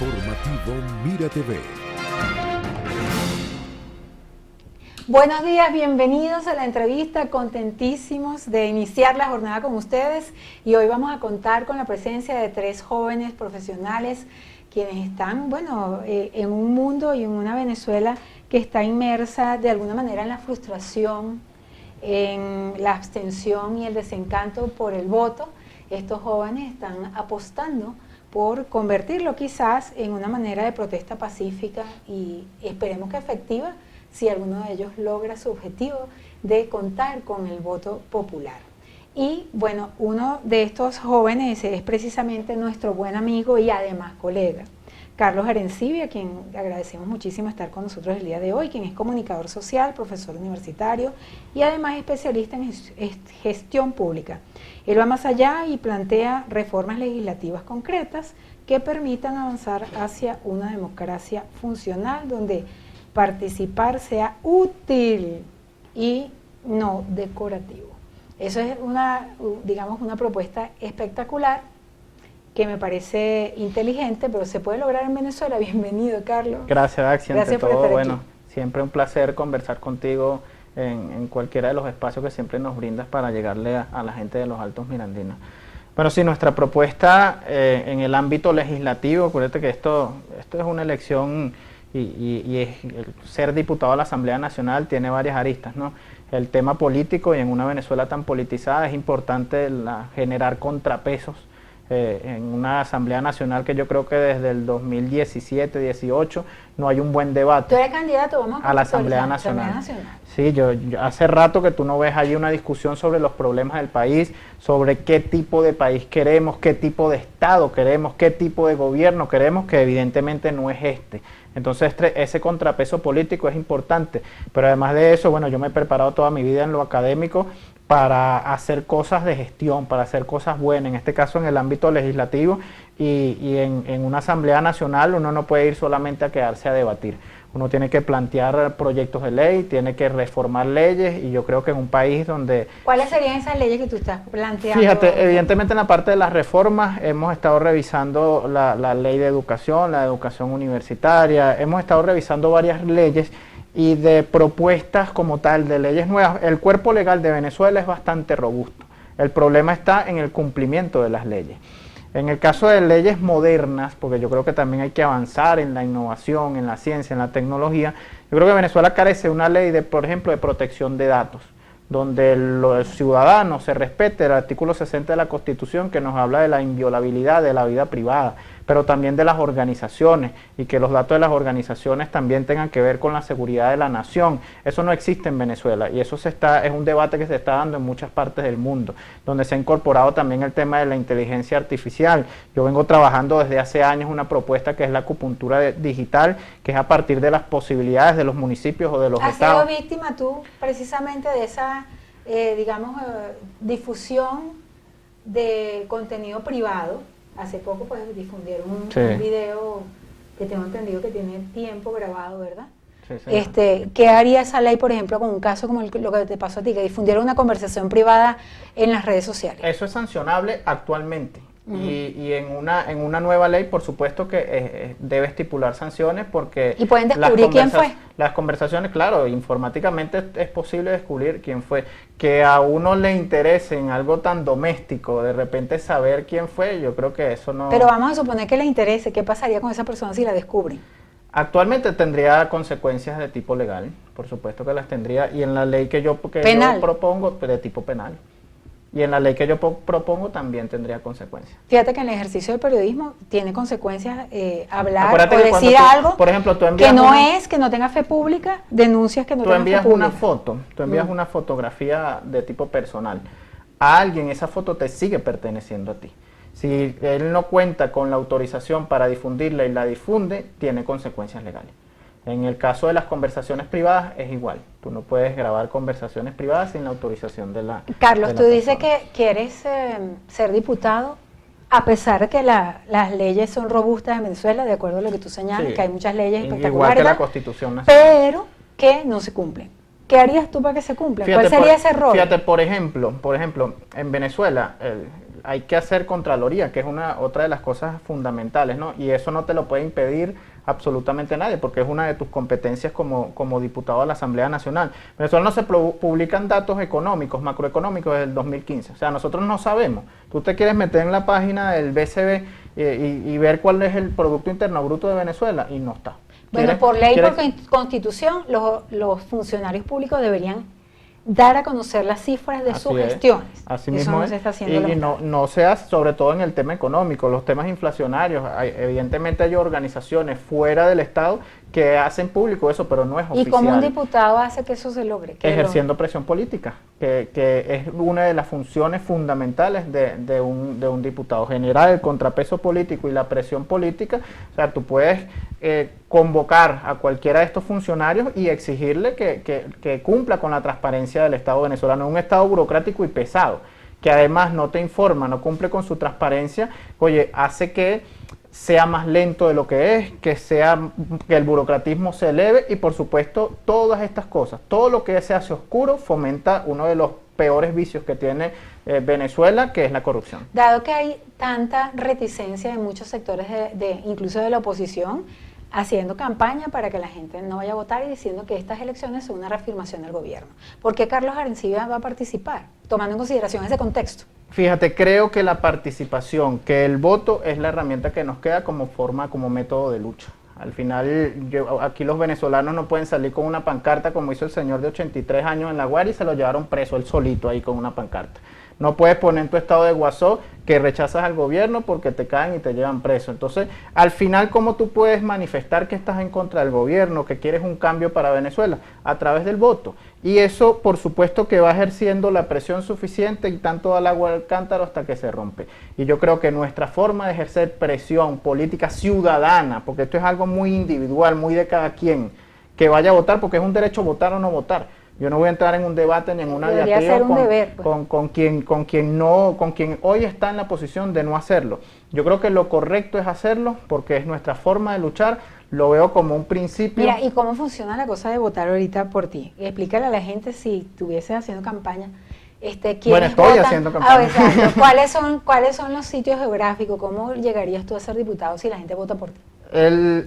Informativo Mira TV. Buenos días, bienvenidos a la entrevista, contentísimos de iniciar la jornada con ustedes y hoy vamos a contar con la presencia de 3 jóvenes profesionales quienes están, en un mundo y en una Venezuela que está inmersa de alguna manera en la frustración, en la abstención y el desencanto por el voto. Estos jóvenes están apostando por convertirlo quizás en una manera de protesta pacífica y esperemos que efectiva, si alguno de ellos logra su objetivo de contar con el voto popular. Y bueno, uno de estos jóvenes es precisamente nuestro buen amigo y además colega, Carlos Arencibia, a quien agradecemos muchísimo estar con nosotros el día de hoy, quien es comunicador social, profesor universitario y además especialista en gestión pública. Él va más allá y plantea reformas legislativas concretas que permitan avanzar hacia una democracia funcional donde participar sea útil y no decorativo. Eso es una propuesta espectacular que me parece inteligente, pero se puede lograr en Venezuela. Bienvenido, Carlos. Gracias, Daxi. Gracias por estar aquí. Siempre un placer conversar contigo en cualquiera de los espacios que siempre nos brindas para llegarle a la gente de los Altos Mirandinos. Bueno, sí, nuestra propuesta en el ámbito legislativo, acuérdate que esto es una elección y el ser diputado a la Asamblea Nacional tiene varias aristas, ¿no? El tema político, y en una Venezuela tan politizada es importante generar contrapesos en una Asamblea Nacional que yo creo que desde el 2017-18 no hay un buen debate. ¿Tú eres candidato? Vamos a la Asamblea Nacional. Sí, yo hace rato que tú no ves allí una discusión sobre los problemas del país, sobre qué tipo de país queremos, qué tipo de Estado queremos, qué tipo de gobierno queremos, que evidentemente no es este. Entonces ese contrapeso político es importante, pero además de eso, bueno, yo me he preparado toda mi vida en lo académico para hacer cosas de gestión, para hacer cosas buenas, en este caso en el ámbito legislativo y en una Asamblea Nacional uno no puede ir solamente a quedarse a debatir. Uno tiene que plantear proyectos de ley, tiene que reformar leyes y yo creo que en un país donde... ¿Cuáles serían esas leyes que tú estás planteando? Fíjate, evidentemente en la parte de las reformas hemos estado revisando la ley de educación, la educación universitaria, hemos estado revisando varias leyes y de propuestas como tal, de leyes nuevas. El cuerpo legal de Venezuela es bastante robusto. El problema está en el cumplimiento de las leyes. En el caso de leyes modernas, porque yo creo que también hay que avanzar en la innovación, en la ciencia, en la tecnología, yo creo que Venezuela carece de una ley, por ejemplo, de protección de datos, donde los ciudadanos se respete el artículo 60 de la Constitución que nos habla de la inviolabilidad de la vida privada, pero también de las organizaciones y que los datos de las organizaciones también tengan que ver con la seguridad de la nación. Eso no existe en Venezuela y eso es un debate que se está dando en muchas partes del mundo, donde se ha incorporado también el tema de la inteligencia artificial. Yo vengo trabajando desde hace años una propuesta que es la acupuntura digital, que es a partir de las posibilidades de los municipios o de los estados. ¿Has sido víctima tú precisamente de esa, difusión de contenido privado? Hace poco pues difundieron un video que tengo entendido que tiene tiempo grabado, ¿verdad? Sí. ¿Qué haría esa ley, por ejemplo, con un caso como lo que te pasó a ti, que difundieron una conversación privada en las redes sociales? Eso es sancionable actualmente. Y en una nueva ley, por supuesto que debe estipular sanciones porque... ¿Y pueden descubrir quién fue? Las conversaciones, claro, informáticamente es posible descubrir quién fue. Que a uno le interese en algo tan doméstico, de repente saber quién fue, yo creo que eso no... Pero vamos a suponer que le interese, ¿qué pasaría con esa persona si la descubren? Actualmente tendría consecuencias de tipo legal, por supuesto que las tendría, y en la ley que yo propongo, de tipo penal. Y en la ley que yo propongo también tendría consecuencias. Fíjate que en el ejercicio del periodismo tiene consecuencias hablar Acuérdate o decir algo por ejemplo, tú envías que no tenga fe pública, denuncias que no tengan fe pública. Tú envías una fotografía de tipo personal. A alguien esa foto te sigue perteneciendo a ti. Si él no cuenta con la autorización para difundirla y la difunde, tiene consecuencias legales. En el caso de las conversaciones privadas es igual. Tú no puedes grabar conversaciones privadas sin la autorización de la Carlos, tú dices persona. que quieres ser diputado a pesar de que las leyes son robustas en Venezuela, de acuerdo a lo que tú señalas, que hay muchas leyes espectaculares. Igual que la Constitución Nacional. Pero que no se cumplen. ¿Qué harías tú para que se cumplan? ¿Cuál sería ese rol? Fíjate, por ejemplo, en Venezuela, hay que hacer contraloría, que es otra de las cosas fundamentales, ¿no? Y eso no te lo puede impedir absolutamente nadie, porque es una de tus competencias como diputado de la Asamblea Nacional. En Venezuela no se publican datos económicos, macroeconómicos desde el 2015, o sea, nosotros no sabemos. Tú te quieres meter en la página del BCB y ver cuál es el Producto Interno Bruto de Venezuela y no está. Bueno, por ley, por constitución, los funcionarios públicos deberían dar a conocer las cifras de sus gestiones. Así Eso mismo no es. se está haciendo. Y no sea sobre todo en el tema económico, los temas inflacionarios. Evidentemente hay organizaciones fuera del Estado que hacen público eso, pero no es oficial. ¿Y cómo un diputado hace que eso se logre? Ejerciendo presión política, que es una de las funciones fundamentales de un diputado. Generar el contrapeso político y la presión política. O sea, tú puedes convocar a cualquiera de estos funcionarios y exigirle que cumpla con la transparencia del Estado venezolano, un Estado burocrático y pesado, que además no te informa, no cumple con su transparencia, oye, hace que sea más lento de lo que es, que el burocratismo se eleve y por supuesto todas estas cosas, todo lo que se hace oscuro fomenta uno de los peores vicios que tiene Venezuela, que es la corrupción. Dado que hay tanta reticencia de muchos sectores, incluso de la oposición, haciendo campaña para que la gente no vaya a votar y diciendo que estas elecciones son una reafirmación del gobierno. ¿Por qué Carlos Arencibia va a participar, tomando en consideración ese contexto? Fíjate, creo que la participación, que el voto es la herramienta que nos queda como método de lucha. Al final, aquí los venezolanos no pueden salir con una pancarta como hizo el señor de 83 años en La Guardia y se lo llevaron preso él solito ahí con una pancarta. No puedes poner en tu estado de WhatsApp que rechazas al gobierno porque te caen y te llevan preso. Entonces, al final, ¿cómo tú puedes manifestar que estás en contra del gobierno, que quieres un cambio para Venezuela? A través del voto. Y eso, por supuesto, que va ejerciendo la presión suficiente y tanto al agua al cántaro hasta que se rompe. Y yo creo que nuestra forma de ejercer presión política ciudadana, porque esto es algo muy individual, muy de cada quien, que vaya a votar, porque es un derecho votar o no votar. Yo no voy a entrar en un debate ni en una diatriba con quien hoy está en la posición de no hacerlo. Yo creo que lo correcto es hacerlo porque es nuestra forma de luchar, lo veo como un principio. Mira, ¿y cómo funciona la cosa de votar ahorita por ti? Explícale a la gente si estuvieses haciendo campaña. Bueno, estoy haciendo campaña. Exacto. ¿Cuáles son los sitios geográficos? ¿Cómo llegarías tú a ser diputado si la gente vota por ti?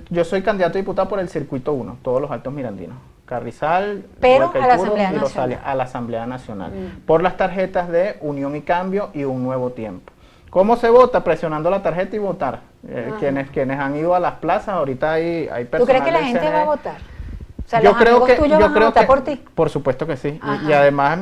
Yo soy candidato a diputado por el Circuito 1, todos los Altos Mirandinos. Carrizal, pero a la Asamblea Nacional. A la Asamblea Nacional, por las tarjetas de Unión y Cambio y Un Nuevo Tiempo. ¿Cómo se vota? Presionando la tarjeta y votar. Quienes han ido a las plazas, ahorita hay personas. ¿Tú crees que la gente va a votar? O sea, yo creo que por ti. Por supuesto que sí. Y además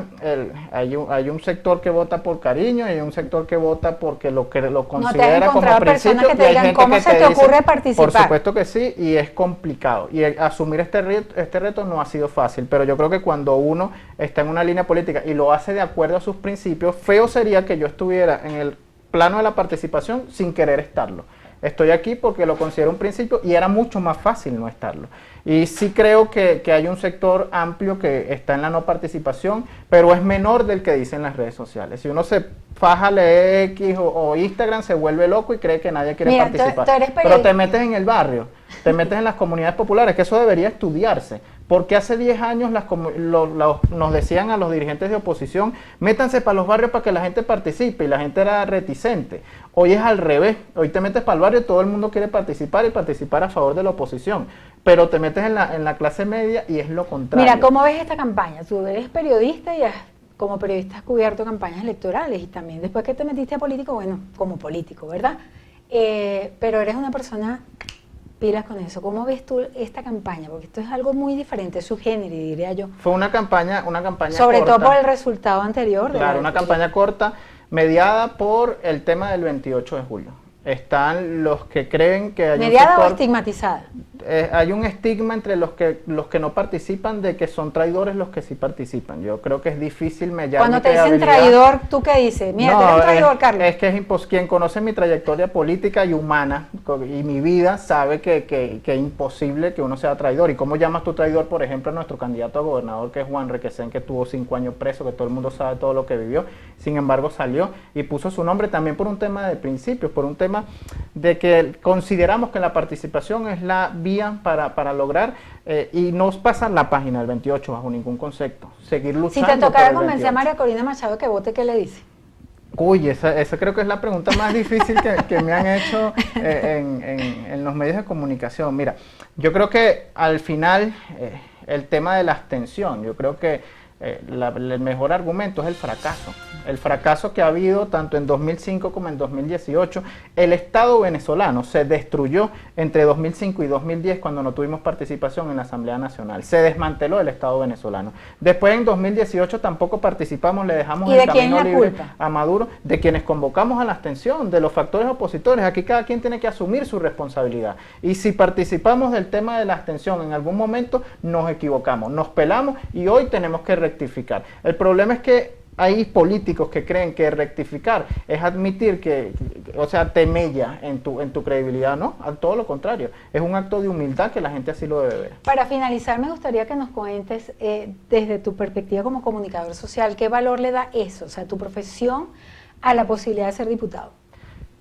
hay un sector que vota por cariño y hay un sector que vota porque lo considera como principio. Que te digan cómo se te ocurre participar. Por supuesto que sí, y es complicado. Y asumir este reto no ha sido fácil, pero yo creo que cuando uno está en una línea política y lo hace de acuerdo a sus principios, feo sería que yo estuviera en el plano de la participación sin querer estarlo. Estoy aquí porque lo considero un principio y era mucho más fácil no estarlo. Y sí creo que hay un sector amplio que está en la no participación, pero es menor del que dicen las redes sociales. Si uno se faja, lee X o Instagram, se vuelve loco y cree que nadie quiere participar. Pero te metes en el barrio, te metes en las comunidades populares, que eso debería estudiarse. Porque hace 10 años nos decían a los dirigentes de oposición, métanse para los barrios para que la gente participe, y la gente era reticente. Hoy es al revés, hoy te metes para el barrio y todo el mundo quiere participar y participar a favor de la oposición, pero te metes en la clase media y es lo contrario. Mira, ¿cómo ves esta campaña? Tú eres periodista y como periodista has cubierto campañas electorales y también después que te metiste a político, bueno, como político, ¿verdad? Pero eres una persona... pilas con eso. ¿Cómo ves tú esta campaña? Porque esto es algo muy diferente, su género, diría yo. Fue una campaña sobre corta, todo por el resultado anterior. Claro, una campaña corta, mediada por el tema del 28 de julio. Están los que creen que hay ¿mediada o estigmatizada? Hay un estigma entre los que no participan de que son traidores los que sí participan. Yo creo que es difícil mellar. Cuando te dicen traidor, ¿tú qué dices? Mira, tú eres un traidor, Carlos. Es que quien conoce mi trayectoria política y humana y mi vida sabe que es imposible que uno sea traidor. ¿Y cómo llamas tú traidor, por ejemplo, a nuestro candidato a gobernador, que es Juan Requesén, que tuvo 5 años preso, que todo el mundo sabe todo lo que vivió? Sin embargo, salió y puso su nombre también por un tema de principios, por un tema de que consideramos que la participación es la vía para lograr y no pasar la página del 28 bajo ningún concepto, seguir luchando. Si te tocara convencer a María Corina Machado que vote, ¿qué le dice? Uy, esa creo que es la pregunta más difícil que me han hecho en los medios de comunicación. Mira, yo creo que al final el tema de la abstención, yo creo que el mejor argumento es el fracaso. El fracaso que ha habido tanto en 2005 como en 2018. El Estado venezolano se destruyó entre 2005 y 2010 cuando no tuvimos participación en la Asamblea Nacional. Se desmanteló el Estado venezolano. Después en 2018 tampoco participamos, le dejamos el camino libre a Maduro, de quienes convocamos a la abstención, de los factores opositores. Aquí cada quien tiene que asumir su responsabilidad. Y si participamos del tema de la abstención en algún momento, nos equivocamos, nos pelamos y hoy tenemos que rectificar. El problema es que hay políticos que creen que rectificar es admitir o sea, te mella en tu credibilidad. No, a todo lo contrario, es un acto de humildad que la gente así lo debe ver. Para finalizar, me gustaría que nos cuentes desde tu perspectiva como comunicador social, ¿qué valor le da eso, o sea, tu profesión, a la posibilidad de ser diputado?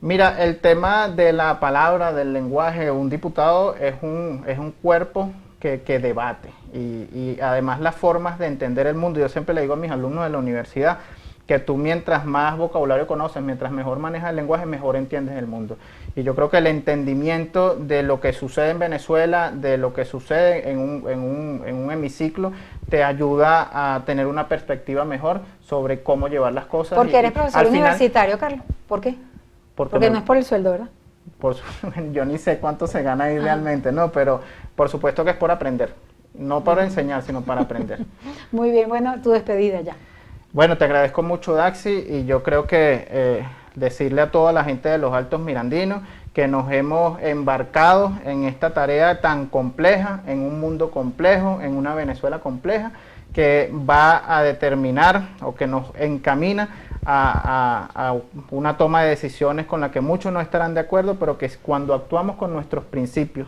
Mira, el tema de la palabra, del lenguaje, un diputado es un cuerpo que debate y además las formas de entender el mundo. Yo siempre le digo a mis alumnos de la universidad que tú mientras más vocabulario conoces, mientras mejor manejas el lenguaje, mejor entiendes el mundo. Y yo creo que el entendimiento de lo que sucede en Venezuela, de lo que sucede en un hemiciclo, te ayuda a tener una perspectiva mejor sobre cómo llevar las cosas. Porque eres profesor universitario, Carlos. ¿Por qué? Porque no es por el sueldo, ¿verdad? Yo ni sé cuánto se gana ahí realmente, ¿no? Pero por supuesto que es por aprender, no para enseñar, sino para aprender. Muy bien, bueno, tu despedida ya. Bueno, te agradezco mucho, Daxi, y yo creo que decirle a toda la gente de los Altos Mirandinos que nos hemos embarcado en esta tarea tan compleja, en un mundo complejo, en una Venezuela compleja, que va a determinar o que nos encamina a una toma de decisiones con la que muchos no estarán de acuerdo, pero que cuando actuamos con nuestros principios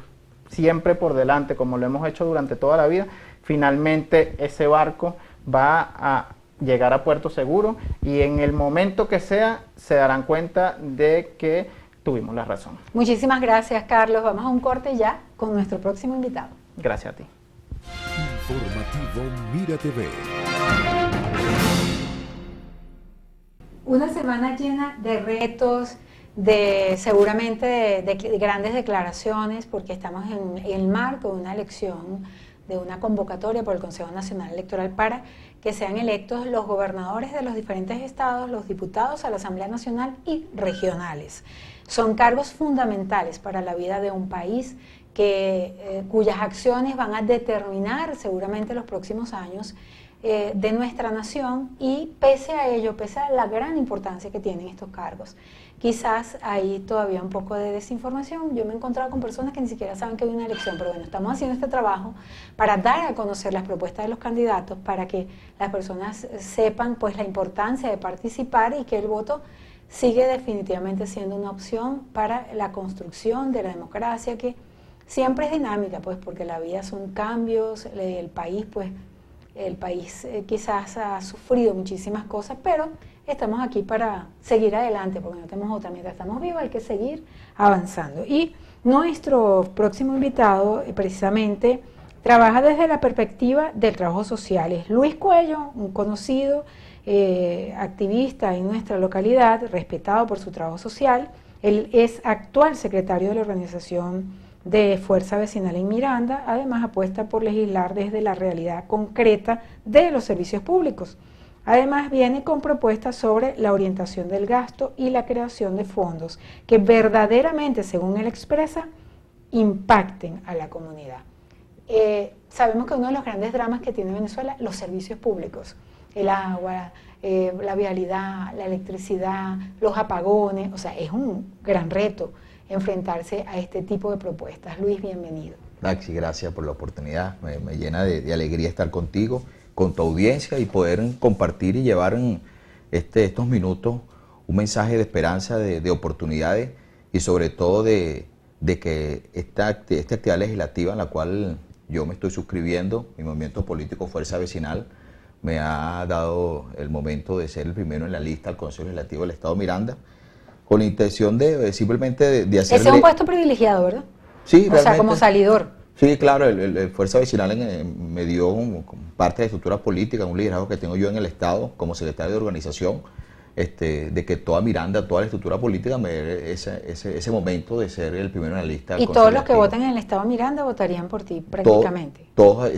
siempre por delante, como lo hemos hecho durante toda la vida, finalmente ese barco va a llegar a puerto seguro y en el momento que sea se darán cuenta de que tuvimos la razón. Muchísimas gracias, Carlos. Vamos a un corte ya con nuestro próximo invitado. Gracias a ti. Informativo Mira TV. Una semana llena de retos, seguramente de grandes declaraciones, porque estamos en el marco de una elección, de una convocatoria por el Consejo Nacional Electoral para que sean electos los gobernadores de los diferentes estados, los diputados a la Asamblea Nacional y regionales. Son cargos fundamentales para la vida de un país cuyas acciones van a determinar seguramente los próximos años de nuestra nación, y pese a ello, pese a la gran importancia que tienen estos cargos, quizás hay todavía un poco de desinformación. Yo me he encontrado con personas que ni siquiera saben que hay una elección, pero bueno, estamos haciendo este trabajo para dar a conocer las propuestas de los candidatos, para que las personas sepan pues la importancia de participar y que el voto sigue definitivamente siendo una opción para la construcción de la democracia, que siempre es dinámica, pues porque la vida son cambios, el país quizás ha sufrido muchísimas cosas, pero estamos aquí para seguir adelante, porque no tenemos otra. Mientras estamos vivos hay que seguir avanzando. Y nuestro próximo invitado precisamente trabaja desde la perspectiva del trabajo social. Es Luis Cuello, un conocido activista en nuestra localidad, respetado por su trabajo social. Él es actual secretario de la organización de Fuerza Vecinal en Miranda. Además apuesta por legislar desde la realidad concreta de los servicios públicos. Además viene con propuestas sobre la orientación del gasto y la creación de fondos que verdaderamente, según él expresa, impacten a la comunidad. Sabemos que uno de los grandes dramas que tiene Venezuela, los servicios públicos, el agua, la vialidad, la electricidad, los apagones, o sea, es un gran reto enfrentarse a este tipo de propuestas. Luis, bienvenido. Daxi, gracias por la oportunidad. Me llena de alegría estar contigo, con tu audiencia, y poder compartir y llevar en estos minutos un mensaje de esperanza, de oportunidades, y sobre todo de que esta actividad legislativa en la cual yo me estoy suscribiendo, mi movimiento político Fuerza Vecinal, me ha dado el momento de ser el primero en la lista al Consejo Legislativo del Estado Miranda, con la intención de simplemente de hacer... Ese es un puesto privilegiado, ¿verdad? Sí, o sea, como salidor. Sí, claro, el Fuerza Vecinal me dio parte de la estructura política, un liderazgo que tengo yo en el Estado como secretario de organización, de que toda Miranda, toda la estructura política me dé ese momento de ser el primero en la lista. Y todos los que votan en el estado Miranda votarían por ti prácticamente. Todos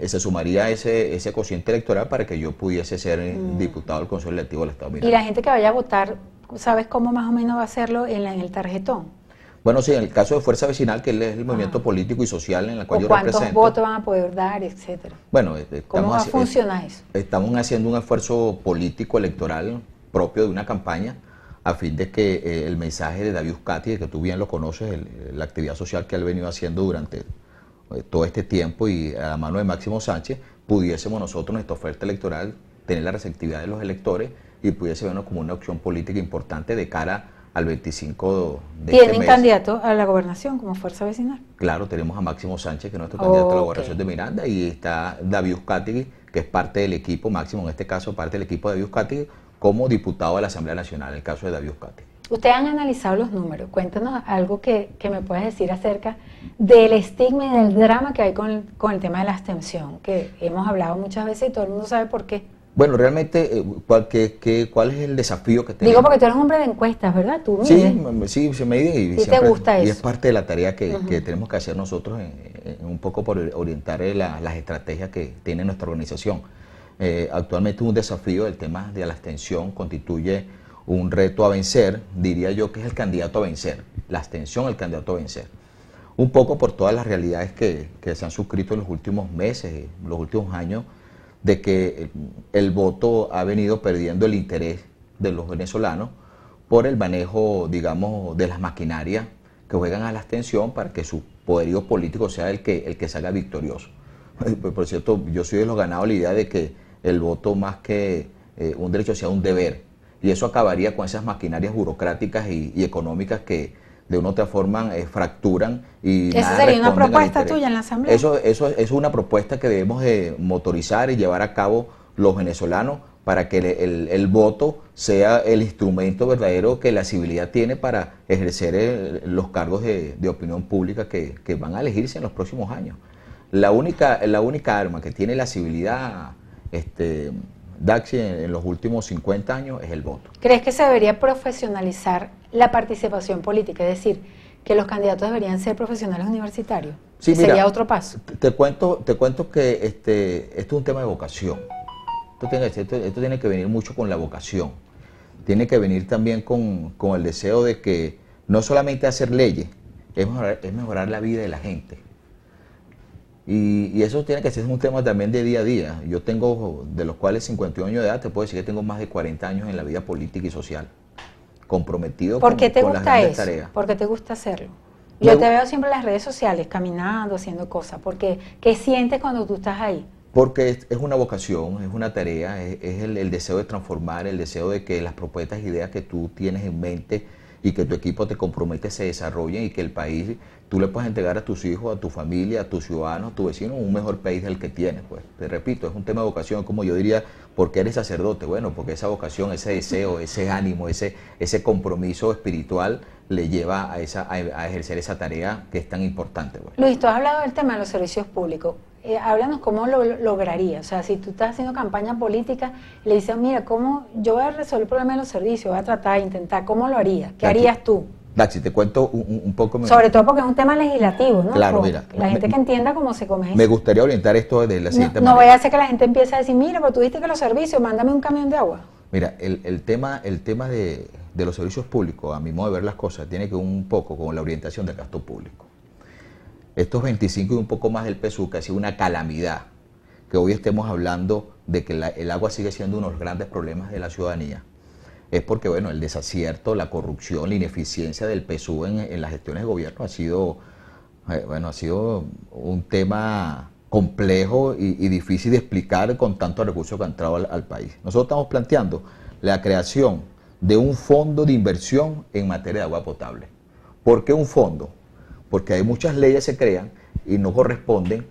se sumaría ese cociente electoral para que yo pudiese ser diputado del Consejo Electivo del estado Miranda. Y la gente que vaya a votar, ¿sabes cómo más o menos va a hacerlo en el tarjetón? Bueno, sí, en el caso de Fuerza Vecinal, que es el movimiento político y social en el cual yo represento. ¿Cuántos votos van a poder dar, etcétera? Bueno, ¿cómo va a funcionar eso? Estamos haciendo un esfuerzo político electoral propio de una campaña a fin de que el mensaje de David Uzcategui, que tú bien lo conoces, la actividad social que él ha venido haciendo durante todo este tiempo y a la mano de Máximo Sánchez, pudiésemos nosotros, nuestra oferta electoral, tener la receptividad de los electores y pudiese vernos como una opción política importante de cara al 25 de este mes. ¿Tienen candidato a la gobernación como Fuerza Vecinal? Claro, tenemos a Máximo Sánchez, que es nuestro candidato a la gobernación de Miranda, y está David Uzcategui, que es parte del equipo, Máximo en este caso, parte del equipo de David Uzcategui, como diputado de la Asamblea Nacional, en el caso de David Uzcategui. Ustedes han analizado los números. Cuéntanos algo que me puedas decir acerca del estigma y del drama que hay con el tema de la abstención, que hemos hablado muchas veces y todo el mundo sabe por qué. Bueno, realmente, ¿cuál es el desafío que tenemos? Digo porque tú eres un hombre de encuestas, ¿verdad? Tú mides. Sí, se mide y te gusta eso. Y es parte de la tarea que tenemos que hacer nosotros un poco por orientar las estrategias que tiene nuestra organización. Actualmente un desafío, el tema de la abstención constituye un reto a vencer, diría yo que es el candidato a vencer, la abstención el candidato a vencer. Un poco por todas las realidades que se han suscrito en los últimos meses, los últimos años, de que el voto ha venido perdiendo el interés de los venezolanos por el manejo, digamos, de las maquinarias que juegan a la abstención para que su poderío político sea el que salga victorioso. Por cierto, yo soy de los ganados la idea de que el voto más que un derecho sea un deber, y eso acabaría con esas maquinarias burocráticas y económicas que de una u otra forma fracturan y ¿Esa sería una propuesta tuya en la Asamblea? Eso es una propuesta que debemos de motorizar y llevar a cabo los venezolanos para que el voto sea el instrumento verdadero que la civilidad tiene para ejercer los cargos de opinión pública que van a elegirse en los próximos años. La única arma que tiene la civilidad, Daxi, en los últimos 50 años es el voto. ¿Crees que se debería profesionalizar la participación política? Es decir, que los candidatos deberían ser profesionales universitarios. Sí, ¿Sería mira, otro paso? Te cuento que esto es un tema de vocación. Esto tiene que venir mucho con la vocación. Tiene que venir también con el deseo de que no solamente hacer leyes, es mejorar la vida de la gente. Y eso tiene que ser un tema también de día a día. Yo tengo, de los cuales 51 años de edad, te puedo decir que tengo más de 40 años en la vida política y social, comprometido con las grandes tareas. ¿Por qué te gusta hacerlo? Yo te veo siempre en las redes sociales, caminando, haciendo cosas. ¿Qué sientes cuando tú estás ahí? Porque es una vocación, es una tarea, es el deseo de transformar, el deseo de que las propuestas e ideas que tú tienes en mente y que tu equipo te compromete se desarrollen y que el país tú le puedas entregar a tus hijos, a tu familia, a tus ciudadanos, a tus vecinos un mejor país del que tienes. Pues te repito, es un tema de vocación, como yo diría, ¿por qué eres sacerdote? Bueno, porque esa vocación, ese deseo, ese ánimo, ese compromiso espiritual le lleva a ejercer esa tarea que es tan importante. Pues. Luis, tú has hablado del tema de los servicios públicos. Háblanos cómo lo lograrías. O sea, si tú estás haciendo campaña política, le dices, mira, ¿cómo yo voy a resolver el problema de los servicios? Voy a tratar de intentar. ¿Cómo lo harías? ¿Qué harías tú? Daxi, te cuento un poco. Sobre todo porque es un tema legislativo, ¿no? Claro, mira. La gente que entienda cómo se come eso. Me gustaría orientar esto de la siguiente manera. No manera. voy a hacer que la gente empiece a decir, mira, pero tú dijiste que los servicios, mándame un camión de agua. Mira, el tema de los servicios públicos, a mi modo de ver las cosas, tiene que ver un poco con la orientación del gasto público. Estos 25 y un poco más del PSU, que ha sido una calamidad, que hoy estemos hablando de que el agua sigue siendo uno de los grandes problemas de la ciudadanía, es porque, bueno, el desacierto, la corrupción, la ineficiencia del PSU en las gestiones de gobierno ha sido un tema complejo y difícil de explicar con tantos recursos que han entrado al país. Nosotros estamos planteando la creación de un fondo de inversión en materia de agua potable. ¿Por qué un fondo? Porque hay muchas leyes que se crean y no corresponden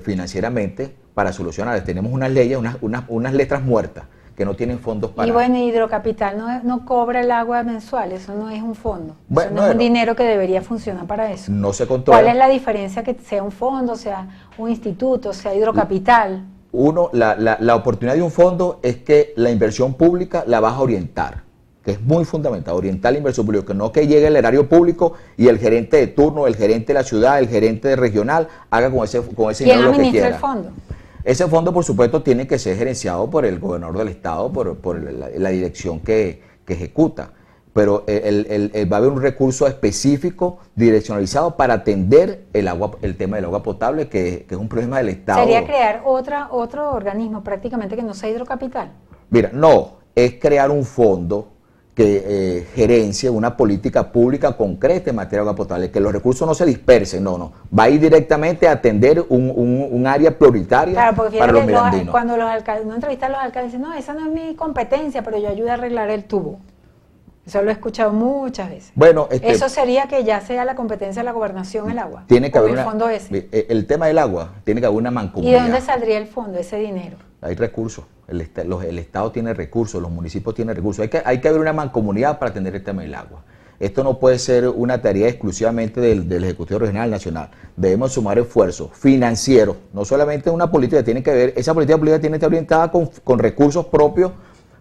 financieramente para solucionarlas. Tenemos unas leyes, unas letras muertas que no tienen fondos para... Y bueno, Hidrocapital no cobra el agua mensual, eso no es un fondo, eso no es un dinero que debería funcionar para eso. No se controla. ¿Cuál es la diferencia que sea un fondo, sea un instituto, sea Hidrocapital? Uno, la oportunidad de un fondo es que la inversión pública la vas a orientar, que es muy fundamental, orientar la inversión pública, que no que llegue el erario público y el gerente de turno, el gerente de la ciudad, el gerente de regional, haga con ese dinero lo que quiera. ¿Quién administra el fondo? Ese fondo, por supuesto, tiene que ser gerenciado por el gobernador del estado, por la dirección que ejecuta. Pero va a haber un recurso específico, direccionalizado para atender el tema del agua potable, que es un problema del Estado. ¿Sería crear otro organismo prácticamente que no sea Hidrocapital? Mira, no, es crear un fondo que gerencie una política pública concreta en materia de agua potable, que los recursos no se dispersen, no, va a ir directamente a atender un área prioritaria, claro, porque para los mirandinos. Cuando los alcaldes, uno entrevista a los alcaldes, dicen, no, esa no es mi competencia, pero yo ayudo a arreglar el tubo. Eso lo he escuchado muchas veces. Bueno, eso sería que ya sea la competencia de la gobernación el agua. Tiene que haber el fondo ese. El tema del agua, tiene que haber una mancomunidad. ¿Y de dónde saldría el fondo, ese dinero? Hay recursos, el Estado tiene recursos, los municipios tienen recursos. Hay que haber una mancomunidad para atender el tema del agua. Esto no puede ser una tarea exclusivamente del Ejecutivo Regional Nacional. Debemos sumar esfuerzos financieros, no solamente una política, esa política pública tiene que estar orientada con recursos propios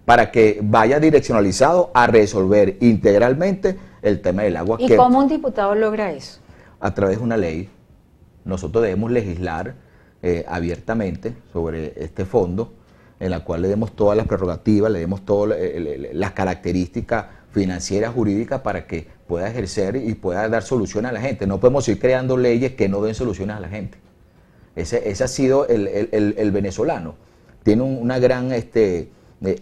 para que vaya direccionalizado a resolver integralmente el tema del agua. ¿Y cómo un diputado logra eso? A través de una ley. Nosotros debemos legislar abiertamente sobre este fondo, en la cual le demos todas las prerrogativas, le demos todas las características financieras, jurídicas, para que pueda ejercer y pueda dar soluciones a la gente. No podemos ir creando leyes que no den soluciones a la gente. Ese ha sido el venezolano. Tiene una gran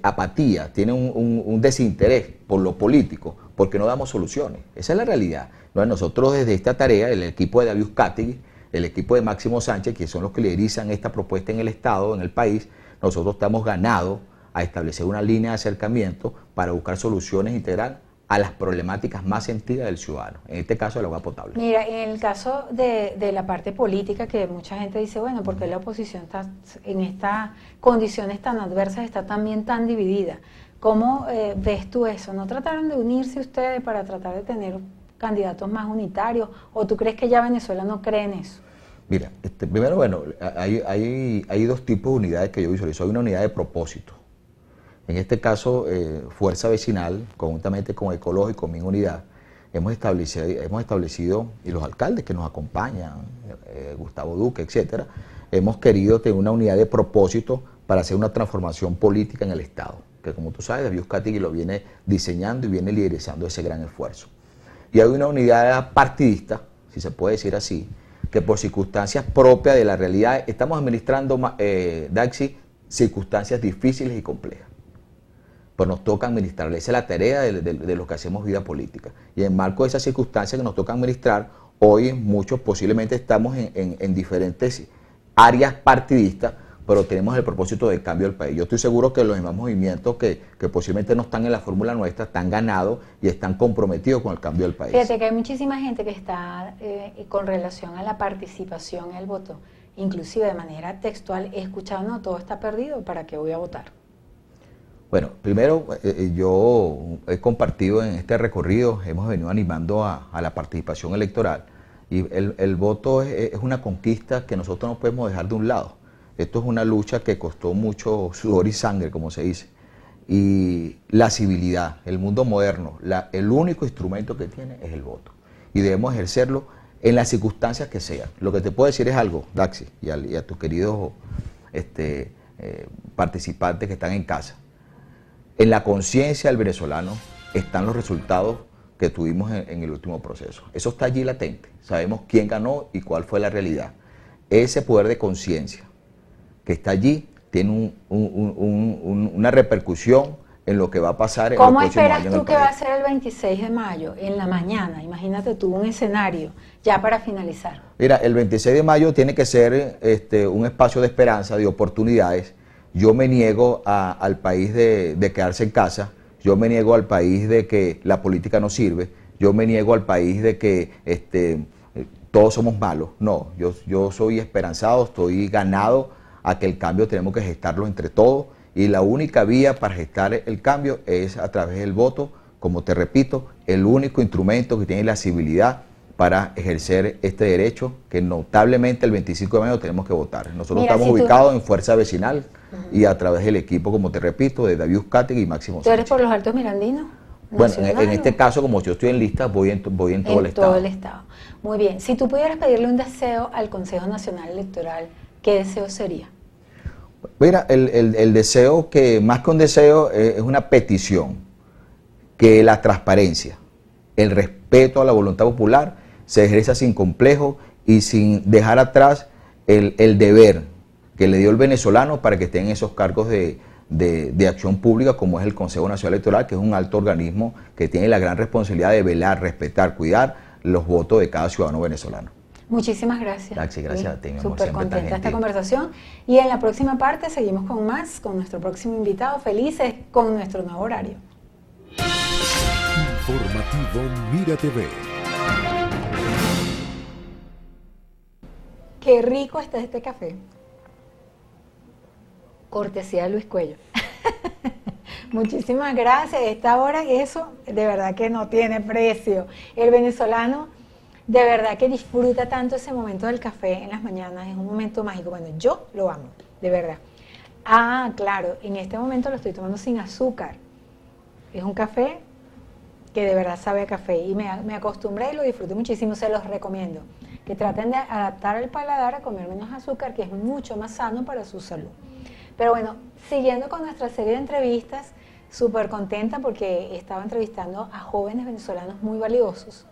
apatía, tiene un desinterés por lo político, porque no damos soluciones. Esa es la realidad. Nosotros desde esta tarea, el equipo de David Uzcategui, el equipo de Máximo Sánchez, que son los que liderizan esta propuesta en el Estado, en el país, nosotros estamos ganados a establecer una línea de acercamiento para buscar soluciones integrales a las problemáticas más sentidas del ciudadano, en este caso el agua potable. Mira, en el caso de la parte política, que mucha gente dice, bueno, ¿por qué la oposición está en estas condiciones tan adversas, está también tan dividida? ¿Cómo ves tú eso? ¿No trataron de unirse ustedes para tratar de tener candidatos más unitarios? ¿O tú crees que ya Venezuela no cree en eso? Mira, primero, bueno, hay dos tipos de unidades que yo visualizo. Hay una unidad de propósito. En este caso, Fuerza Vecinal, conjuntamente con Ecológico, mi unidad, hemos establecido, y los alcaldes que nos acompañan, Gustavo Duque, etcétera, hemos querido tener una unidad de propósito para hacer una transformación política en el Estado, que como tú sabes, David Uzcategui lo viene diseñando y viene liderizando ese gran esfuerzo. Y hay una unidad partidista, si se puede decir así, que por circunstancias propias de la realidad estamos administrando, Daxi, circunstancias difíciles y complejas. Pues nos toca administrar, esa es la tarea de los que hacemos vida política. Y en marco de esas circunstancias que nos toca administrar, hoy muchos posiblemente estamos en diferentes áreas partidistas, pero tenemos el propósito del cambio del país. Yo estoy seguro que los demás movimientos que posiblemente no están en la fórmula nuestra, están ganados y están comprometidos con el cambio del país. Fíjate que hay muchísima gente que está con relación a la participación en el voto, inclusive de manera textual, he escuchado, no, todo está perdido, ¿para qué voy a votar? Bueno, primero yo he compartido en este recorrido, hemos venido animando a la participación electoral, y el voto es una conquista que nosotros no podemos dejar de un lado. Esto es una lucha que costó mucho sudor y sangre, como se dice. Y la civilidad, el mundo moderno, el único instrumento que tiene es el voto. Y debemos ejercerlo en las circunstancias que sean. Lo que te puedo decir es algo, Daxi, y a tus queridos participantes que están en casa. En la conciencia del venezolano están los resultados que tuvimos en el último proceso. Eso está allí latente. Sabemos quién ganó y cuál fue la realidad. Ese poder de conciencia que está allí tiene una repercusión en lo que va a pasar en los próximos años. ¿Cómo esperas tú que va a ser el 26 de mayo, en la mañana? Imagínate tú un escenario, ya para finalizar. Mira, el 26 de mayo tiene que ser un espacio de esperanza, de oportunidades. Yo me niego al país de quedarse en casa, yo me niego al país de que la política no sirve, yo me niego al país de que todos somos malos. No, yo soy esperanzado, estoy ganado a que el cambio tenemos que gestarlo entre todos, y la única vía para gestar el cambio es a través del voto, como te repito, el único instrumento que tiene la civilidad para ejercer este derecho que notablemente el 25 de mayo tenemos que votar. Nosotros Mira, estamos si tú- ubicados en Fuerza Vecinal y a través del equipo, como te repito, de David Uzcategui y Máximo ¿Tú eres Sánchez. por los Altos Mirandinos? Bueno, en ¿Nacional este o- caso, como yo estoy en lista, voy en todo el en estado. todo el estado. Muy bien. Si tú pudieras pedirle un deseo al Consejo Nacional Electoral, ¿qué deseo sería? Mira, el deseo que, más que un deseo, es una petición, que la transparencia, el respeto a la voluntad popular se ejerza sin complejo y sin dejar atrás el deber que le dio el venezolano para que estén en esos cargos de acción pública, como es el Consejo Nacional Electoral, que es un alto organismo que tiene la gran responsabilidad de velar, respetar, cuidar los votos de cada ciudadano venezolano. Muchísimas gracias. Daxi, gracias a ti, mi amor, Súper siempre tan contenta esta gentil. conversación. Y en la próxima parte seguimos con más, con nuestro próximo invitado, felices con nuestro nuevo horario. Informativo Mira TV. Qué rico está este café. Cortesía de Luis Cuello. Muchísimas gracias. Esta hora eso de verdad que no tiene precio. El venezolano de verdad que disfruta tanto ese momento del café en las mañanas. Es un momento mágico. Bueno, yo lo amo, de verdad. Ah, claro, en este momento lo estoy tomando sin azúcar. Es un café que de verdad sabe a café y me acostumbré y lo disfruté muchísimo. Se los recomiendo. Que traten de adaptar el paladar a comer menos azúcar, que es mucho más sano para su salud. Pero bueno, siguiendo con nuestra serie de entrevistas, súper contenta porque estaba entrevistando a jóvenes venezolanos muy valiosos.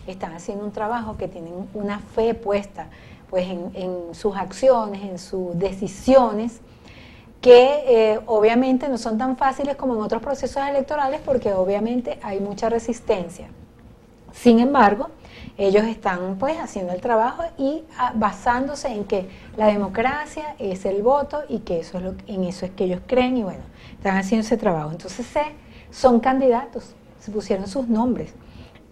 Están haciendo un trabajo que tienen una fe puesta pues, en sus acciones, en sus decisiones, que obviamente no son tan fáciles como en otros procesos electorales porque obviamente hay mucha resistencia. Sin embargo, ellos están pues haciendo el trabajo y basándose en que la democracia es el voto y que eso es en eso es que ellos creen y bueno, están haciendo ese trabajo. Entonces son candidatos, se pusieron sus nombres.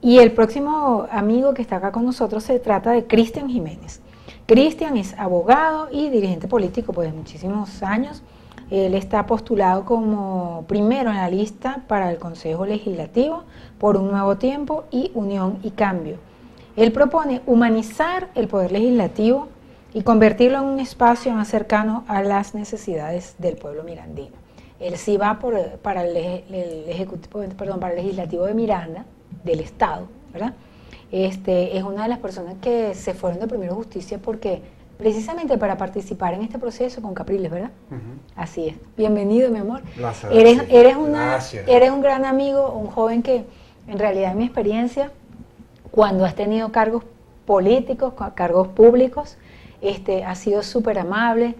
Y el próximo amigo que está acá con nosotros se trata de Cristian Jiménez. Cristian es abogado y dirigente político pues, de muchísimos años. Él está postulado como primero en la lista para el Consejo Legislativo por un nuevo tiempo y Unión y Cambio. Él propone humanizar el poder legislativo y convertirlo en un espacio más cercano a las necesidades del pueblo mirandino. Él sí va para el legislativo de Miranda, del Estado, ¿verdad? Es una de las personas que se fueron de Primero Justicia porque precisamente para participar en este proceso con Capriles, ¿verdad? Así es. Bienvenido, mi amor. Gracias. Eres un gran amigo, un joven que en realidad en mi experiencia, cuando has tenido cargos políticos, cargos públicos, has sido súper amable,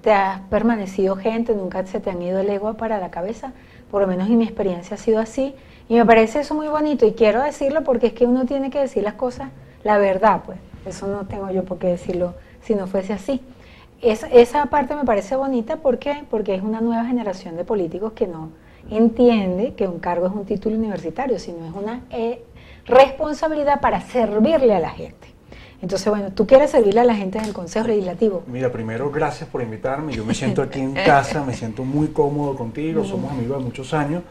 te has permanecido gente, nunca se te han ido el ego para la cabeza, por lo menos en mi experiencia ha sido así, y me parece eso muy bonito, y quiero decirlo porque es que uno tiene que decir las cosas, la verdad, pues, eso no tengo yo por qué decirlo si no fuese así. Esa parte me parece bonita, ¿por qué? Porque es una nueva generación de políticos que no entiende que un cargo es un título universitario, sino es una responsabilidad para servirle a la gente. Entonces, bueno, ¿tú quieres servirle a la gente en el Consejo Legislativo? Mira, primero, gracias por invitarme. Yo me siento aquí en casa, me siento muy cómodo contigo, somos amigos de muchos años.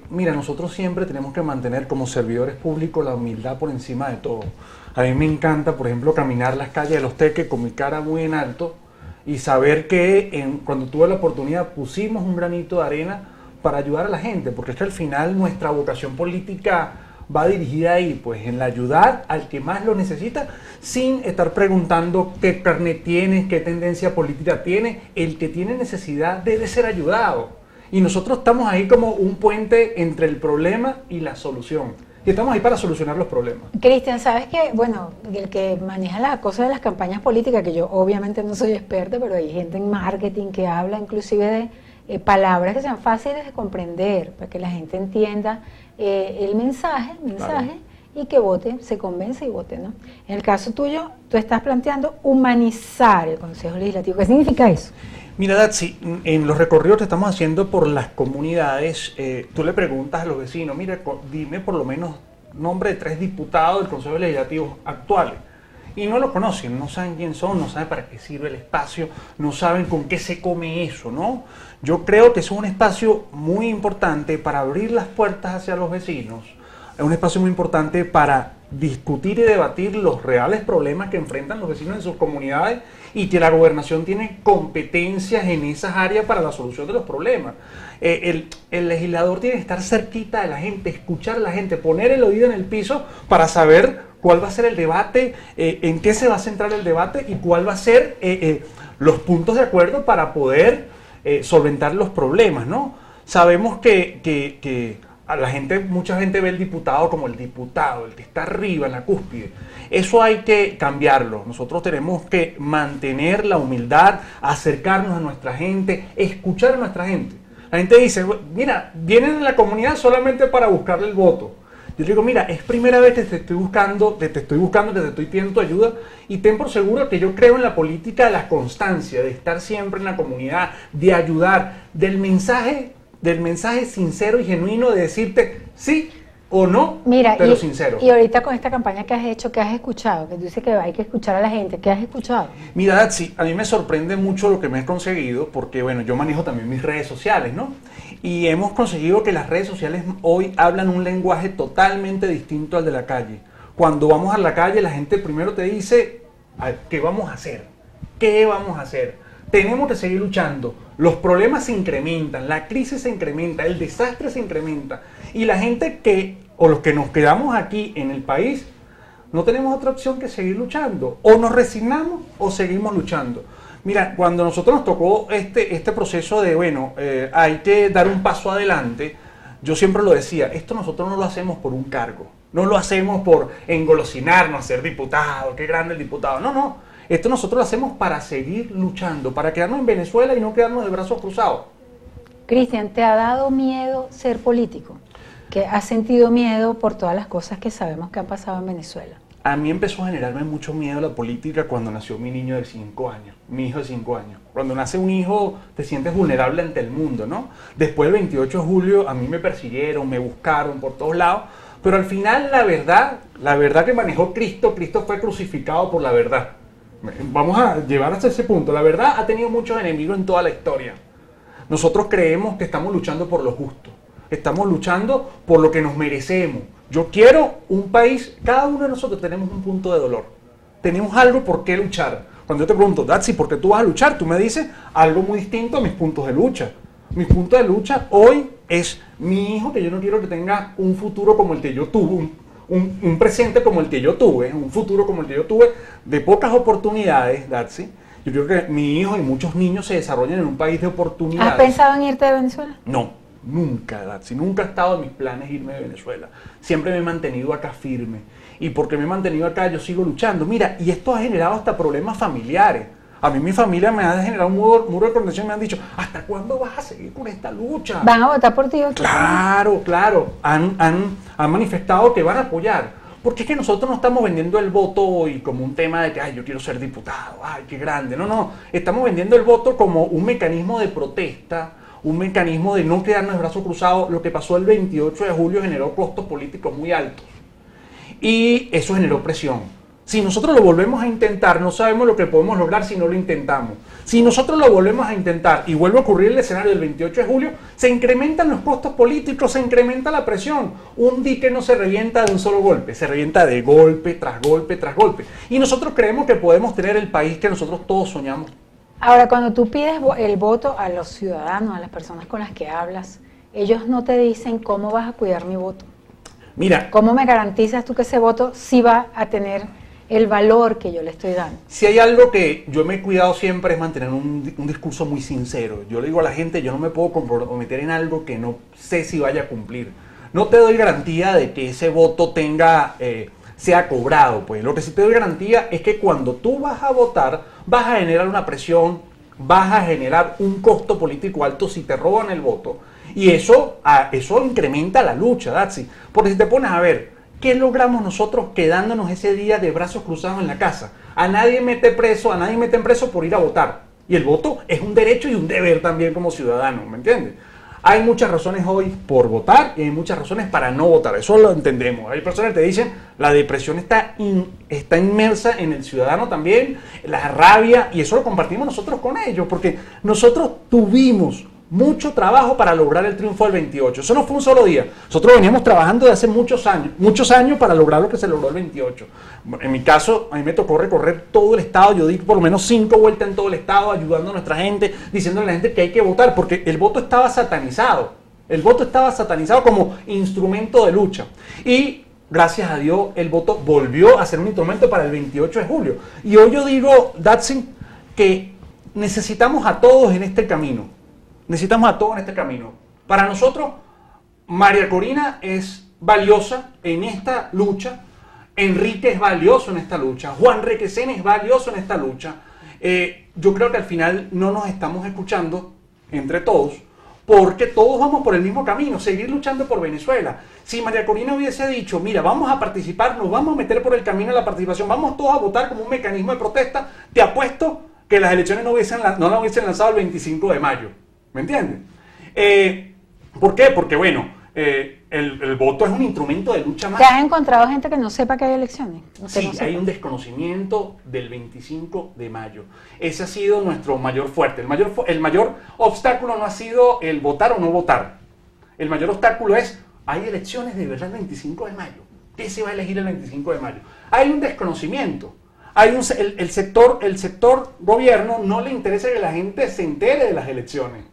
Mira, nosotros siempre tenemos que mantener como servidores públicos la humildad por encima de todo. A mí me encanta, por ejemplo, caminar las calles de Los Teques con mi cara muy en alto y saber que cuando tuve la oportunidad pusimos un granito de arena para ayudar a la gente, porque es que al final nuestra vocación política va dirigida ahí, pues en la ayudar al que más lo necesita, sin estar preguntando qué carnet tiene, qué tendencia política tiene. El que tiene necesidad debe ser ayudado. Y nosotros estamos ahí como un puente entre el problema y la solución. Y estamos ahí para solucionar los problemas. Cristian, ¿sabes qué? Bueno, el que maneja las cosas de las campañas políticas, que yo obviamente no soy experta, pero hay gente en marketing que habla inclusive de palabras que sean fáciles de comprender, para que la gente entienda el mensaje claro. Y que vote, se convence y vote, ¿no? En el caso tuyo, tú estás planteando humanizar el Consejo Legislativo. ¿Qué significa eso? Mira, Daxi, en los recorridos que estamos haciendo por las comunidades, tú le preguntas a los vecinos, mira, dime por lo menos nombre de 3 diputados del Consejo Legislativo actuales. Y no lo conocen, no saben quién son, no saben para qué sirve el espacio, no saben con qué se come eso, ¿no? Yo creo que es un espacio muy importante para abrir las puertas hacia los vecinos, es un espacio muy importante para discutir y debatir los reales problemas que enfrentan los vecinos en sus comunidades y que la gobernación tiene competencias en esas áreas para la solución de los problemas. El legislador tiene que estar cerquita de la gente, escuchar a la gente, poner el oído en el piso para saber cuál va a ser el debate, en qué se va a centrar el debate y cuál va a ser los puntos de acuerdo para poder solventar los problemas, ¿no? Sabemos que a la gente, mucha gente ve el diputado como el diputado, el que está arriba, en la cúspide. Eso hay que cambiarlo. Nosotros tenemos que mantener la humildad, acercarnos a nuestra gente, escuchar a nuestra gente. La gente dice, mira, vienen a la comunidad solamente para buscarle el voto. Yo digo, mira, es primera vez que te estoy buscando, que te estoy pidiendo tu ayuda, y ten por seguro que yo creo en la política de la constancia, de estar siempre en la comunidad, de ayudar, del mensaje sincero y genuino de decirte sí o no, Mira, pero sincero. Y ahorita con esta campaña que has hecho, ¿qué has escuchado? Que tú dices que hay que escuchar a la gente, ¿qué has escuchado? Mira, Datsy, a mí me sorprende mucho lo que me has conseguido, porque bueno, yo manejo también mis redes sociales, ¿no? Y hemos conseguido que las redes sociales hoy hablan un lenguaje totalmente distinto al de la calle. Cuando vamos a la calle, la gente primero te dice, ¿qué vamos a hacer? ¿Qué vamos a hacer? Tenemos que seguir luchando. Los problemas se incrementan, la crisis se incrementa, el desastre se incrementa. Y la gente o los que nos quedamos aquí en el país, no tenemos otra opción que seguir luchando. O nos resignamos o seguimos luchando. Mira, cuando nosotros nos tocó este proceso de, bueno, hay que dar un paso adelante, yo siempre lo decía, esto nosotros no lo hacemos por un cargo. No lo hacemos por engolosinarnos a ser diputado, qué grande el diputado. No. Esto nosotros lo hacemos para seguir luchando, para quedarnos en Venezuela y no quedarnos de brazos cruzados. Cristian, ¿te ha dado miedo ser político? ¿Que has sentido miedo por todas las cosas que sabemos que han pasado en Venezuela? A mí empezó a generarme mucho miedo la política cuando nació mi niño de 5 años, mi hijo de 5 años. Cuando nace un hijo te sientes vulnerable ante el mundo, ¿no? Después del 28 de julio a mí me persiguieron, me buscaron por todos lados, pero al final la verdad que manejó Cristo fue crucificado por la verdad. Vamos a llevar hasta ese punto. La verdad ha tenido muchos enemigos en toda la historia. Nosotros creemos que estamos luchando por lo justo. Estamos luchando por lo que nos merecemos. Yo quiero un país, cada uno de nosotros tenemos un punto de dolor. Tenemos algo por qué luchar. Cuando yo te pregunto, Datsy, ¿por qué tú vas a luchar? Tú me dices algo muy distinto a mis puntos de lucha. Mis puntos de lucha hoy es mi hijo, que yo no quiero que tenga un futuro como el que yo tuve, un presente como el que yo tuve, un futuro como el que yo tuve, de pocas oportunidades, Datsy. Yo creo que mi hijo y muchos niños se desarrollan en un país de oportunidades. ¿Has pensado en irte de Venezuela? No, nunca, Datsy. Nunca ha estado en mis planes irme de Venezuela. Siempre me he mantenido acá firme. Y porque me he mantenido acá, yo sigo luchando. Mira, y esto ha generado hasta problemas familiares. A mí mi familia me ha generado un muro de contención y me han dicho, ¿hasta cuándo vas a seguir con esta lucha? ¿Van a votar por ti? Claro. Han manifestado que van a apoyar. Porque es que nosotros no estamos vendiendo el voto hoy como un tema de que, ay, yo quiero ser diputado, ay, qué grande. No. Estamos vendiendo el voto como un mecanismo de protesta, un mecanismo de no quedarnos de brazos cruzados. Lo que pasó el 28 de julio generó costos políticos muy altos. Y eso generó presión. Si nosotros lo volvemos a intentar, no sabemos lo que podemos lograr si no lo intentamos. Si nosotros lo volvemos a intentar y vuelve a ocurrir el escenario del 28 de julio, se incrementan los costos políticos, se incrementa la presión. Un dique no se revienta de un solo golpe, se revienta de golpe tras golpe tras golpe. Y nosotros creemos que podemos tener el país que nosotros todos soñamos. Ahora, cuando tú pides el voto a los ciudadanos, a las personas con las que hablas, ellos no te dicen cómo vas a cuidar mi voto. Mira, ¿cómo me garantizas tú que ese voto sí va a tener el valor que yo le estoy dando? Si hay algo que yo me he cuidado siempre es mantener un discurso muy sincero. Yo le digo a la gente, yo no me puedo comprometer en algo que no sé si vaya a cumplir. No te doy garantía de que ese voto sea cobrado. Pues lo que sí te doy garantía es que cuando tú vas a votar, vas a generar una presión, vas a generar un costo político alto si te roban el voto. Y eso incrementa la lucha, Datsy. Porque si te pones a ver, ¿qué logramos nosotros quedándonos ese día de brazos cruzados en la casa? A nadie meten preso por ir a votar. Y el voto es un derecho y un deber también como ciudadano, ¿me entiendes? Hay muchas razones hoy por votar y hay muchas razones para no votar. Eso lo entendemos. Hay personas que te dicen, la depresión está inmersa en el ciudadano también, la rabia, y eso lo compartimos nosotros con ellos, porque nosotros tuvimos mucho trabajo para lograr el triunfo del 28. Eso no fue un solo día. Nosotros veníamos trabajando de hace muchos años para lograr lo que se logró el 28. En mi caso, a mí me tocó recorrer todo el estado. Yo di por lo menos 5 vueltas en todo el estado, ayudando a nuestra gente, diciéndole a la gente que hay que votar, porque el voto estaba satanizado. El voto estaba satanizado como instrumento de lucha. Y gracias a Dios, el voto volvió a ser un instrumento para el 28 de julio. Y hoy yo digo, Datsin, que necesitamos a todos en este camino. Necesitamos a todos en este camino. Para nosotros, María Corina es valiosa en esta lucha. Enrique es valioso en esta lucha. Juan Requesén es valioso en esta lucha. Yo creo que al final no nos estamos escuchando entre todos, porque todos vamos por el mismo camino, seguir luchando por Venezuela. Si María Corina hubiese dicho, mira, vamos a participar, nos vamos a meter por el camino de la participación, vamos todos a votar como un mecanismo de protesta, te apuesto que las elecciones no las hubiesen lanzado el 25 de mayo. ¿Me entiendes? ¿Por qué? Porque, bueno, el voto es un instrumento de lucha más. ¿Te has encontrado gente que no sepa que hay elecciones? Sí, hay un desconocimiento del 25 de mayo. Ese ha sido nuestro mayor fuerte. El mayor obstáculo no ha sido el votar o no votar. El mayor obstáculo es, ¿hay elecciones de verdad el 25 de mayo? ¿Qué se va a elegir el 25 de mayo? Hay un desconocimiento. El sector gobierno no le interesa que la gente se entere de las elecciones.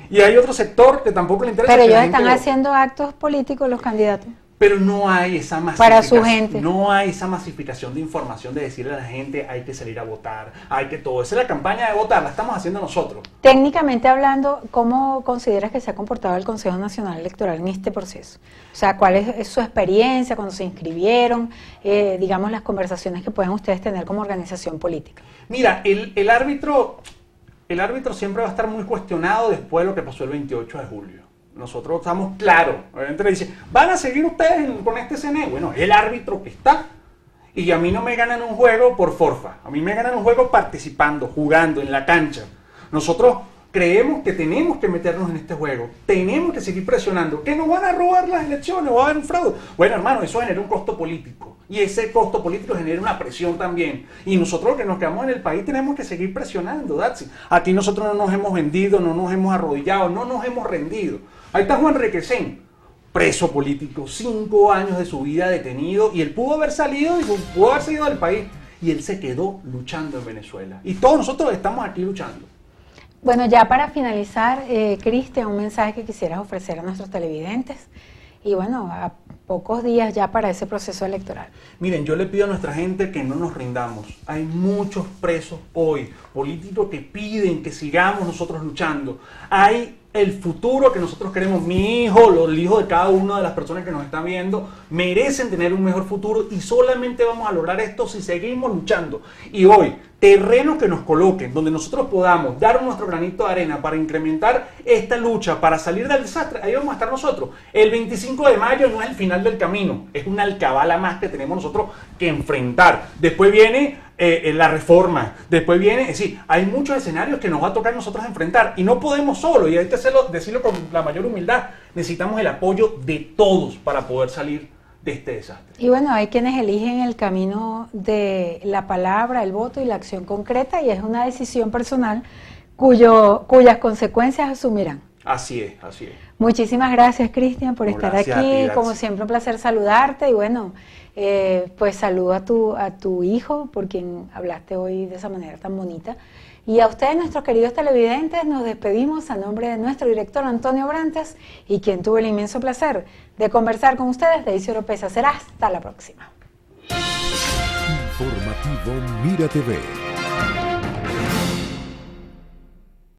Y hay otro sector que tampoco le interesa. Pero que ellos la gente están haciendo actos políticos, los candidatos. Pero no hay esa masificación. Para su gente. No hay esa masificación de información de decirle a la gente hay que salir a votar, hay que todo. Esa es la campaña de votar, la estamos haciendo nosotros. Técnicamente hablando, ¿cómo consideras que se ha comportado el Consejo Nacional Electoral en este proceso? O sea, ¿cuál es su experiencia cuando se inscribieron? Digamos, las conversaciones que pueden ustedes tener como organización política. Mira, el árbitro siempre va a estar muy cuestionado después de lo que pasó el 28 de julio. Nosotros estamos claros. Obviamente le dice, ¿van a seguir ustedes con este CNE? Bueno, es el árbitro que está. Y a mí no me ganan un juego por forfa. A mí me ganan un juego participando, jugando en la cancha. Nosotros creemos que tenemos que meternos en este juego. Tenemos que seguir presionando. ¿Que nos van a robar las elecciones? ¿Va a haber un fraude? Bueno, hermano, eso genera un costo político. Y ese costo político genera una presión también. Y nosotros que nos quedamos en el país tenemos que seguir presionando, Datsi. Aquí nosotros no nos hemos vendido, no nos hemos arrodillado, no nos hemos rendido. Ahí está Juan Requesén, preso político, 5 años de su vida detenido, y él pudo haber salido y pudo haber salido del país, y él se quedó luchando en Venezuela. Y todos nosotros estamos aquí luchando. Bueno, ya para finalizar, Cristian, un mensaje que quisieras ofrecer a nuestros televidentes, y bueno, a pocos días ya para ese proceso electoral. Miren, yo le pido a nuestra gente que no nos rindamos. Hay muchos presos hoy, políticos que piden que sigamos nosotros luchando. Hay el futuro que nosotros queremos. Mi hijo, el hijo de cada una de las personas que nos están viendo, merecen tener un mejor futuro, y solamente vamos a lograr esto si seguimos luchando. Y hoy, terrenos que nos coloquen, donde nosotros podamos dar nuestro granito de arena para incrementar esta lucha, para salir del desastre, ahí vamos a estar nosotros. El 25 de mayo no es el final del camino, es una alcabala más que tenemos nosotros que enfrentar. Después viene la reforma, después viene, es decir, hay muchos escenarios que nos va a tocar nosotros enfrentar, y no podemos solo, y hay que decirlo con la mayor humildad, necesitamos el apoyo de todos para poder salir de este desastre. Y bueno, hay quienes eligen el camino de la palabra, el voto y la acción concreta, y es una decisión personal cuyas consecuencias asumirán. Así es, así es. Muchísimas gracias, Cristian, por estar Gracias aquí. a ti, Como Datsi. siempre, un placer saludarte, y bueno, pues saludo a tu hijo, por quien hablaste hoy de esa manera tan bonita. Y a ustedes, nuestros queridos televidentes, nos despedimos a nombre de nuestro director Antonio Brantes, y quien tuvo el inmenso placer de conversar con ustedes, Daisy Oropesa. Será hasta la próxima. Informativo Mira TV.